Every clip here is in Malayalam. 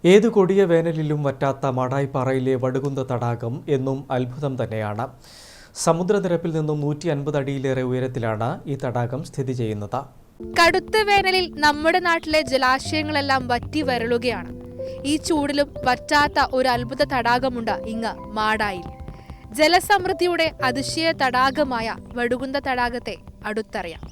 ഏതു കൊടിയ വേനലിലും വറ്റാത്ത മാടായിപ്പാറയിലെ വടുകുന്ത തടാകം എന്നും അത്ഭുതം തന്നെയാണ്. സമുദ്രനിരപ്പിൽ നിന്നും 150 അടിയിലേറെ ഉയരത്തിലാണ് ഈ തടാകം സ്ഥിതി ചെയ്യുന്നത്. കടുത്ത വേനലിൽ നമ്മുടെ നാട്ടിലെ ജലാശയങ്ങളെല്ലാം വറ്റി വരളുകയാണ്. ഈ ചൂടിലും വറ്റാത്ത ഒരു അത്ഭുത തടാകമുണ്ട് ഇങ്ങ് മാടായിൽ. ജലസമൃദ്ധിയുടെ അതിശയ തടാകമായ വടുകുന്ത തടാകത്തെ അടുത്തറിയാം.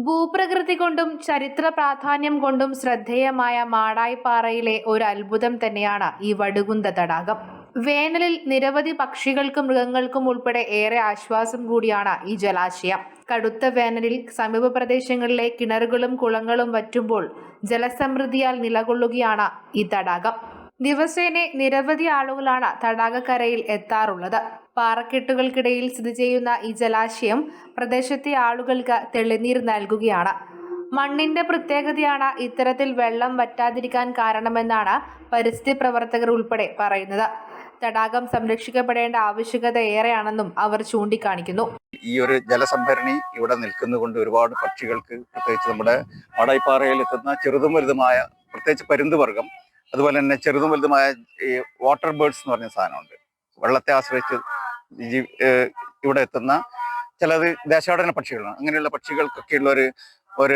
ഭൂപ്രകൃതി കൊണ്ടും ചരിത്ര പ്രാധാന്യം കൊണ്ടും ശ്രദ്ധേയമായ മാടായിപ്പാറയിലെ ഒരു അത്ഭുതം തന്നെയാണ് ഈ വടുകുന്ത തടാകം. വേനലിൽ നിരവധി പക്ഷികൾക്കും മൃഗങ്ങൾക്കും ഉൾപ്പെടെ ഏറെ ആശ്വാസം കൂടിയാണ് ഈ ജലാശയം. കടുത്ത വേനലിൽ സമീപ പ്രദേശങ്ങളിലെ കിണറുകളും കുളങ്ങളും വറ്റുമ്പോൾ ജലസമൃദ്ധിയാൽ നിലകൊള്ളുകയാണ് ഈ തടാകം. ദിവസേന നിരവധി ആളുകളാണ് തടാകക്കരയിൽ എത്താറുള്ളത്. പാറക്കെട്ടുകൾക്കിടയിൽ സ്ഥിതി ചെയ്യുന്ന ഈ ജലാശയം പ്രദേശത്തെ ആളുകൾക്ക് തെളിനീർ നൽകുകയാണ്. മണ്ണിന്റെ പ്രത്യേകതയാണ് ഇത്തരത്തിൽ വെള്ളം വറ്റാതിരിക്കാൻ കാരണമെന്നാണ് പരിസ്ഥിതി പ്രവർത്തകർ ഉൾപ്പെടെ പറയുന്നത്. തടാകം സംരക്ഷിക്കപ്പെടേണ്ട ആവശ്യകത ഏറെയാണെന്നും അവർ ചൂണ്ടിക്കാണിക്കുന്നു. ഈ ഒരു ജലസംഭരണി ഇവിടെ നിൽക്കുന്നതുകൊണ്ട് ഒരുപാട് പക്ഷികൾക്ക്, പ്രത്യേകിച്ച് നമ്മുടെ മാടായിപ്പാറയിൽ എത്തുന്ന ചെറുതും വലുതുമായ, പ്രത്യേകിച്ച് പരുന്തുവർഗം, അതുപോലെ തന്നെ ചെറുതും വലുതുമായ ഈ വാട്ടർ ബേർഡ്സ് എന്ന് പറഞ്ഞ സാധനമുണ്ട്. വെള്ളത്തെ ആശ്രയിച്ച് ഇവിടെ എത്തുന്ന ചിലത് ദേശാടന പക്ഷികളാണ്. അങ്ങനെയുള്ള പക്ഷികൾക്കൊക്കെയുള്ള ഒരു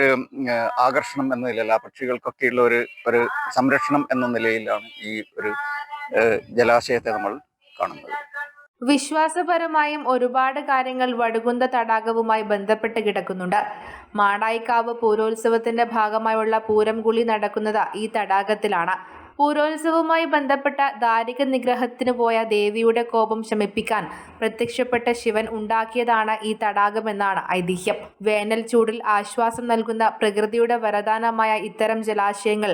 ആകർഷണം എന്ന നിലയിൽ, ആ പക്ഷികൾക്കൊക്കെയുള്ള ഒരു സംരക്ഷണം എന്ന നിലയിലാണ് ഈ ഒരു ജലാശയത്തെ നമ്മൾ കാണുന്നത്. വിശ്വാസപരമായും ഒരുപാട് കാര്യങ്ങൾ വടുകുന്ത തടാകവുമായി ബന്ധപ്പെട്ട് കിടക്കുന്നുണ്ട്. മാടായിക്കാവ് പൂരോത്സവത്തിന്റെ ഭാഗമായുള്ള പൂരംകുളി നടക്കുന്നത് ഈ തടാകത്തിലാണ്. പൂരോത്സവവുമായി ബന്ധപ്പെട്ട ദാരിക നിഗ്രഹത്തിന് പോയ ദേവിയുടെ കോപം ശമിപ്പിക്കാൻ പ്രത്യക്ഷപ്പെട്ട ശിവൻ ഉണ്ടാക്കിയതാണ് ഈ തടാകമെന്നാണ് ഐതിഹ്യം. വേനൽ ചൂടിൽ ആശ്വാസം നൽകുന്ന പ്രകൃതിയുടെ വരദാനമായ ഇത്തരം ജലാശയങ്ങൾ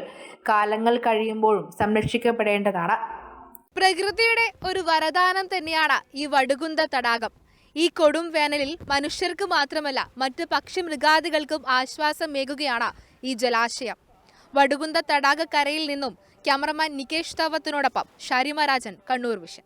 കാലങ്ങൾ കഴിയുമ്പോഴും സംരക്ഷിക്കപ്പെടേണ്ടതാണ്. പ്രകൃതിയുടെ ഒരു വരദാനം തന്നെയാണ് ഈ വടുകുന്ത തടാകം. ഈ കൊടും വേനലിൽ മനുഷ്യർക്ക് മാത്രമല്ല മറ്റ് പക്ഷിമൃഗാദികൾക്കും ആശ്വാസമേകുകയാണ് ഈ ജലാശയം. വടുകുന്ത തടാകക്കരയിൽ നിന്നും ക്യാമറമാൻ നികേഷ് താവത്തിനോടൊപ്പം ഷാരിമ രാജൻ, കണ്ണൂർ വിഷൻ.